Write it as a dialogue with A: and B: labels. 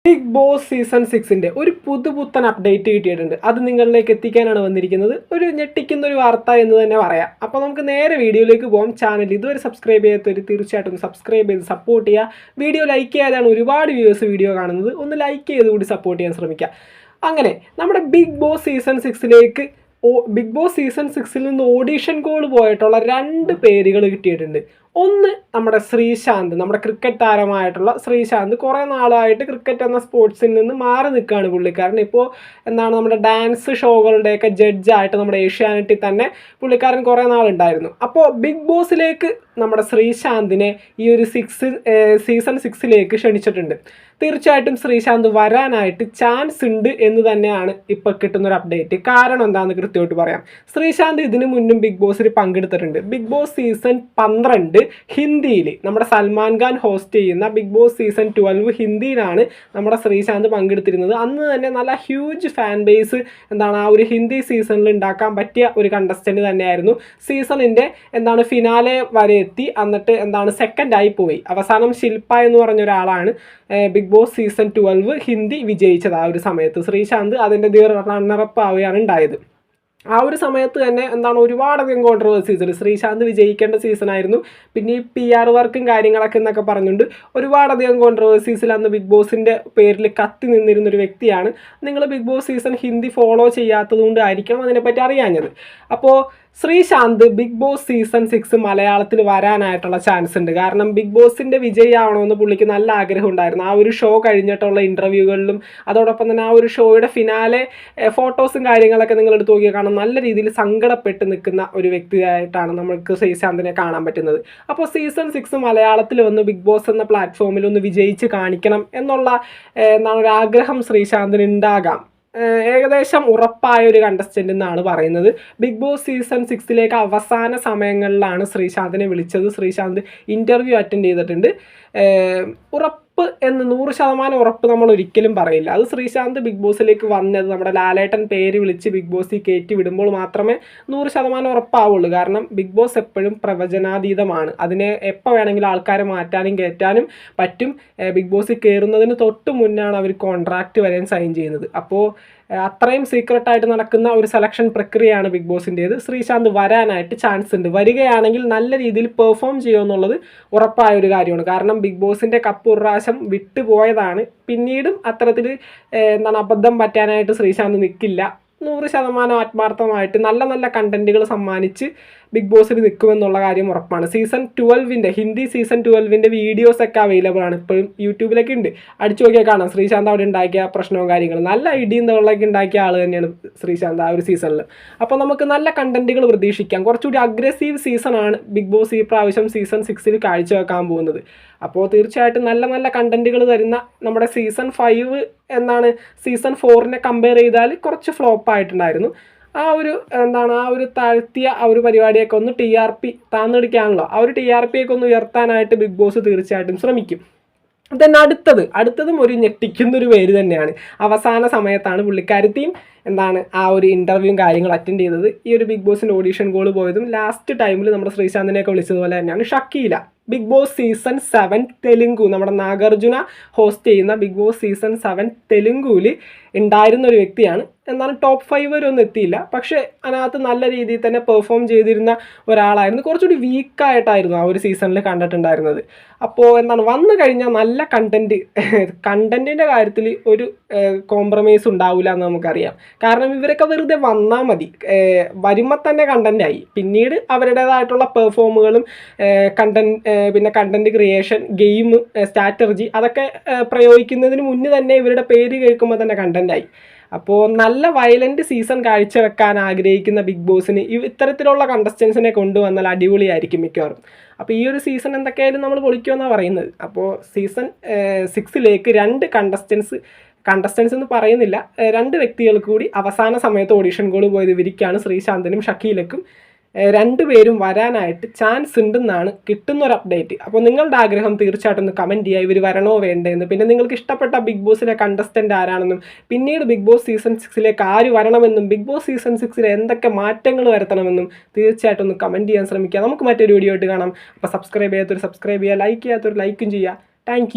A: Big Boss season 6ന്റെ ഒരു പുതുപുത്തൻ update കിട്ടിയിട്ടുണ്ട്. അത് നിങ്ങളിലേക്ക് എത്തിക്കാനാണ് വന്നിരിക്കുന്നത്. ഒരു ഞെട്ടിക്കുന്ന ഒരു വാർത്ത എന്ന് തന്നെ പറയാം. അപ്പോൾ നമുക്ക് നേരെ വീഡിയോയിലേക്ക് പോകാം. ചാനൽ ഇതുവരെ സബ്സ്ക്രൈബ് ചെയ്യാത്തവർ തീർച്ചയായിട്ടും സബ്സ്ക്രൈബ് ചെയ്ത് സപ്പോർട്ട് ചെയ്യുക. വീഡിയോ ലൈക്ക് ചെയ്യാതാണ് ഒരുപാട് വ്യൂവേഴ്സ് വീഡിയോ കാണുന്നത്. ഒന്ന് ലൈക്ക് ചെയ്ത് കൂടി സപ്പോർട്ട് ചെയ്യാൻ ശ്രമിക്കുക. അങ്ങനെ നമ്മുടെ ബിഗ് ബോസ് സീസൺ 6ലേക്ക് ബിഗ് ബോസ് സീസൺ 6ൽ നിന്ന് ഓഡീഷൻ കോൾ പോയിട്ടുള്ള 2 പേരുകൾ കിട്ടിയിട്ടുണ്ട്. ഒന്ന് നമ്മുടെ ശ്രീശാന്ത്, നമ്മുടെ ക്രിക്കറ്റ് താരമായിട്ടുള്ള ശ്രീശാന്ത്. കുറേ നാളായിട്ട് ക്രിക്കറ്റ് എന്ന സ്പോർട്സിൽ നിന്ന് മാറി നിൽക്കുകയാണ് പുള്ളിക്കാരൻ. ഇപ്പോൾ നമ്മുടെ ഡാൻസ് ഷോകളുടെയൊക്കെ ജഡ്ജായിട്ട് നമ്മുടെ ഏഷ്യാനെറ്റിൽ തന്നെ പുള്ളിക്കാരൻ കുറേ നാളുണ്ടായിരുന്നു. അപ്പോൾ ബിഗ് ബോസിലേക്ക് നമ്മുടെ ശ്രീശാന്തിനെ ഈ ഒരു സീസൺ 6ലേക്ക് ക്ഷണിച്ചിട്ടുണ്ട്. തീർച്ചയായിട്ടും ശ്രീശാന്ത് വരാനായിട്ട് ചാൻസ് ഉണ്ട് എന്ന് തന്നെയാണ് ഇപ്പോൾ കിട്ടുന്നൊരു അപ്ഡേറ്റ്. കാരണം എന്താണെന്ന് കൃത്യമായിട്ട് പറയാം. ശ്രീശാന്ത് ഇതിനു മുന്നും ബിഗ് ബോസിൽ പങ്കെടുത്തിട്ടുണ്ട്. ബിഗ് ബോസ് സീസൺ 12 ഹിന്ദിയിൽ നമ്മുടെ സൽമാൻ ഖാൻ ഹോസ്റ്റ് ചെയ്യുന്ന ബിഗ് ബോസ് സീസൺ 12 ഹിന്ദിയിലാണ് നമ്മുടെ ശ്രീശാന്ത് പങ്കെടുത്തിരുന്നത്. അന്ന് തന്നെ നല്ല ഹ്യൂജ് ഫാൻ ബേസ് ആ ഒരു ഹിന്ദി സീസണിൽ ഉണ്ടാക്കാൻ പറ്റിയ ഒരു കണ്ടസ്റ്റൻറ്റ് തന്നെയായിരുന്നു. സീസണിൻ്റെ ഫിനാലെ വരെ എത്തി. എന്നിട്ട് സെക്കൻഡായി പോയി. അവസാനം ശില്പ എന്ന് പറഞ്ഞ ഒരാളാണ് ബിഗ് ബോസ് സീസൺ 12 ഹിന്ദി വിജയിച്ചത്. ആ ഒരു സമയത്ത് ശ്രീശാന്ത് അതിൻ്റെ റണ്ണറപ്പ് ആവുകയാണ് ഉണ്ടായത്. ആ ഒരു സമയത്ത് തന്നെ ഒരുപാടധികം കോൺട്രവേഴ്സീസിൽ ശ്രീശാന്ത് വിജയിക്കേണ്ട സീസണായിരുന്നു. പിന്നെ ഈ PR വർക്കും കാര്യങ്ങളൊക്കെ എന്നൊക്കെ പറഞ്ഞുകൊണ്ട് ഒരുപാടധികം കോൺട്രവേഴ്സീസിൽ അന്ന് ബിഗ് ബോസിൻ്റെ പേരിൽ കത്തി നിന്നിരുന്നൊരു വ്യക്തിയാണ്. നിങ്ങൾ Bigg Boss season Hindi follow ചെയ്യാത്തത് കൊണ്ട് ആയിരിക്കണം അതിനെപ്പറ്റി അറിയാഞ്ഞത്. അപ്പോൾ ശ്രീശാന്ത് ബിഗ് ബോസ് സീസൺ 6 മലയാളത്തിൽ വരാനായിട്ടുള്ള ചാൻസ് ഉണ്ട്. കാരണം ബിഗ് ബോസിൻ്റെ വിജയമാവണമെന്ന് പുള്ളിക്ക് നല്ല ആഗ്രഹം ഉണ്ടായിരുന്നു. ആ ഒരു ഷോ കഴിഞ്ഞിട്ടുള്ള ഇൻ്റർവ്യൂകളിലും അതോടൊപ്പം തന്നെ ആ ഒരു ഷോയുടെ ഫിനാലെ ഫോട്ടോസും കാര്യങ്ങളൊക്കെ നിങ്ങൾ എടുത്ത് നോക്കിയാൽ കാണാം. നല്ല രീതിയിൽ സങ്കടപ്പെട്ട് നിൽക്കുന്ന ഒരു വ്യക്തിയായിട്ടാണ് നമുക്ക് ശ്രീശാന്തിനെ കാണാൻ പറ്റുന്നത്. അപ്പോൾ സീസൺ 6 മലയാളത്തിൽ വന്ന് ബിഗ് ബോസ് എന്ന പ്ലാറ്റ്ഫോമിൽ ഒന്ന് വിജയിച്ച് കാണിക്കണം എന്നുള്ള ഒരു ആഗ്രഹം ശ്രീശാന്തിന് ഉണ്ടാകാം. ഏകദേശം ഉറപ്പായ ഒരു കണ്ടസ്റ്റൻ്റ് എന്നാണ് പറയുന്നത്. ബിഗ് ബോസ് സീസൺ 6ലേക്ക് അവസാന സമയങ്ങളിലാണ് ശ്രീശാന്തിനെ വിളിച്ചത്. ശ്രീശാന്ത് ഇൻ്റർവ്യൂ അറ്റൻഡ് ചെയ്തിട്ടുണ്ട്. ഉറപ്പ് എന്ന് 100% ഉറപ്പ് നമ്മൾ ഒരിക്കലും പറയില്ല. അത് ശ്രീശാന്ത് ബിഗ് ബോസിലേക്ക് വന്നത് നമ്മുടെ ലാലേട്ടൻ പേര് വിളിച്ച് ബിഗ് ബോസിൽ കയറ്റി വിടുമ്പോൾ മാത്രമേ 100% ഉറപ്പാവുള്ളൂ. കാരണം ബിഗ് ബോസ് എപ്പോഴും പ്രവചനാതീതമാണ്. അതിനെ എപ്പോൾ വേണമെങ്കിലും ആൾക്കാരെ മാറ്റാനും കയറ്റാനും പറ്റും. ബിഗ് ബോസിൽ കയറുന്നതിന് തൊട്ട് മുന്നാണ് അവർ കോൺട്രാക്റ്റ് വരെ സൈൻ ചെയ്യുന്നത്. അപ്പോൾ അത്രയും സീക്രട്ടായിട്ട് നടക്കുന്ന ഒരു സെലക്ഷൻ പ്രക്രിയയാണ് ബിഗ് ബോസിൻ്റേത്. ശ്രീശാന്ത് വരാനായിട്ട് ചാൻസ് ഉണ്ട്. വരികയാണെങ്കിൽ നല്ല രീതിയിൽ പെർഫോം ചെയ്യുമെന്നുള്ളത് ഉറപ്പായ ഒരു കാര്യമാണ്. കാരണം ബിഗ് ബോസിൻ്റെ കപ്പ് ഒരു പ്രാവശ്യം വിട്ടുപോയതാണ്. പിന്നീടും അത്തരത്തിൽ അബദ്ധം പറ്റാനായിട്ട് ശ്രീശാന്ത് നിൽക്കില്ല. 100% ആത്മാർത്ഥമായിട്ട് നല്ല നല്ല കണ്ടൻറ്റുകൾ സമ്മാനിച്ച് ബിഗ് ബോസിൽ നിൽക്കുമെന്നുള്ള കാര്യം ഉറപ്പാണ്. സീസൺ 12 ഹിന്ദി സീസൺ 12 വീഡിയോസൊക്കെ അവൈലബിൾ ആണ്. ഇപ്പോഴും യൂട്യൂബിലൊക്കെ ഉണ്ട്. അടിച്ചു നോക്കിയാൽ കാണാം ശ്രീശാന്ത് അവിടെ ഉണ്ടാക്കിയ പ്രശ്നവും കാര്യങ്ങളും. നല്ല ഐഡിയയും തൊള്ളൊക്കെ ഉണ്ടാക്കിയ ആൾ തന്നെയാണ് ശ്രീശാന്ത് ആ ഒരു സീസണിൽ. അപ്പോൾ നമുക്ക് നല്ല കണ്ടൻറ്റുകൾ പ്രതീക്ഷിക്കാം. കുറച്ചുകൂടി അഗ്രസീവ് സീസണാണ് ബിഗ് ബോസ് ഈ പ്രാവശ്യം സീസൺ 6ൽ കാഴ്ചവെക്കാൻ പോകുന്നത്. അപ്പോൾ തീർച്ചയായിട്ടും നല്ല നല്ല കണ്ടൻറ്റുകൾ തരുന്ന നമ്മുടെ സീസൺ 5 സീസൺ 4നെ കമ്പയർ ചെയ്താൽ കുറച്ച് ഫ്ലോപ്പായിട്ടുണ്ടായിരുന്നു. ആ ഒരു താഴ്ത്തിയ ആ ഒരു പരിപാടിയൊക്കെ ഒന്ന് TRP താന്നെടുക്കാണല്ലോ. ആ ഒരു TRP ഒക്കെ ഒന്ന് ഉയർത്താനായിട്ട് ബിഗ് ബോസ് തീർച്ചയായിട്ടും ശ്രമിക്കും. ദെൻ അടുത്തതും ഒരു ഞെട്ടിക്കുന്നൊരു പേര് തന്നെയാണ്. അവസാന സമയത്താണ് പുള്ളിക്കാരത്തെയും ആ ഒരു ഇൻ്റർവ്യൂവും കാര്യങ്ങളും അറ്റൻഡ് ചെയ്തത്. ഈ ഒരു ബിഗ് ബോസിൻ്റെ ഓഡീഷൻ കോൾ പോയതും ലാസ്റ്റ് ടൈമിൽ നമ്മുടെ ശ്രീശാന്തിനെയൊക്കെ വിളിച്ചതുപോലെ തന്നെയാണ് Shakeela. Bigg Boss season 7 Telugu നമ്മുടെ നാഗാർജുന ഹോസ്റ്റ് ചെയ്യുന്ന ബിഗ് ബോസ് സീസൺ 7 തെലുങ്കുവിൽ ഉണ്ടായിരുന്ന ഒരു വ്യക്തിയാണ്. എന്നാലും ടോപ്പ് 5 വരെ ഒന്നും എത്തിയില്ല. പക്ഷേ അതിനകത്ത് നല്ല രീതിയിൽ തന്നെ പെർഫോം ചെയ്തിരുന്ന ഒരാളായിരുന്നു. കുറച്ചുകൂടി വീക്കായിട്ടായിരുന്നു ആ ഒരു സീസണിൽ കണ്ടിട്ടുണ്ടായിരുന്നത്. അപ്പോൾ വന്നു കഴിഞ്ഞാൽ നല്ല കണ്ടൻറ്റിൻ്റെ കാര്യത്തിൽ ഒരു കോംപ്രമൈസ് ഉണ്ടാവില്ല എന്ന് നമുക്കറിയാം. കാരണം ഇവരൊക്കെ വെറുതെ വന്നാൽ മതി. വരുമ്പോൾ തന്നെ കണ്ടൻറ്റായി. പിന്നീട് അവരുടേതായിട്ടുള്ള പെർഫോമുകളും പിന്നെ കണ്ടൻറ്റ് ക്രിയേഷൻ, ഗെയിം, സ്ട്രാറ്റജി അതൊക്കെ പ്രയോഗിക്കുന്നതിന് മുന്നേ തന്നെ ഇവരുടെ പേര് കേൾക്കുമ്പോൾ തന്നെ കണ്ടൻറ്റായി. അപ്പോൾ നല്ല വയലൻറ്റ് സീസൺ കാഴ്ചവെക്കാൻ ആഗ്രഹിക്കുന്ന ബിഗ് ബോസിന് ഇത്തരത്തിലുള്ള കണ്ടസ്റ്റൻസിനെ കൊണ്ടുവന്നാൽ അടിപൊളിയായിരിക്കും മിക്കവാറും. അപ്പോൾ ഈ ഒരു സീസൺ എന്തൊക്കെയായാലും നമ്മൾ പൊളിക്കുമെന്നാണ് പറയുന്നത്. അപ്പോൾ സീസൺ 6ലേക്ക് 2 കണ്ടസ്റ്റൻസ് എന്ന് പറയുന്നില്ല, 2 വ്യക്തികൾ കൂടി അവസാന സമയത്ത് ഓഡീഷൻ കോൾ പോയത് ഇവരിക്കാണ്. ശ്രീശാന്തിനും ഷക്കീലക്കും 2 പേരും വരാനായിട്ട് ചാൻസ് ഉണ്ടെന്നാണ് കിട്ടുന്നൊരു അപ്ഡേറ്റ്. അപ്പോൾ നിങ്ങളുടെ ആഗ്രഹം തീർച്ചയായിട്ടും ഒന്ന് കമൻറ്റ് ചെയ്യുക. ഇവർ വരണോ വേണ്ടതെന്ന്. പിന്നെ നിങ്ങൾക്ക് ഇഷ്ടപ്പെട്ട ബിഗ് ബോസിലെ കണ്ടസ്റ്റൻ്റ് ആരാണെന്നും പിന്നീട് ബിഗ് ബോസ് സീസൺ 6ലേക്ക് ആര് വരണമെന്നും ബിഗ് ബോസ് സീസൺ 6ൽ എന്തൊക്കെ മാറ്റങ്ങൾ വരുത്തണമെന്നും തീർച്ചയായിട്ടും ഒന്ന് കമൻറ്റ് ചെയ്യാൻ ശ്രമിക്കുക. നമുക്ക് മറ്റൊരു വീഡിയോ ആയിട്ട് കാണാം. അപ്പോൾ സബ്സ്ക്രൈബ് ചെയ്യാത്തൊരു സബ്സ്ക്രൈബ് ചെയ്യുക, ലൈക്ക് ചെയ്യാത്തൊരു ലൈക്കും ചെയ്യുക. താങ്ക്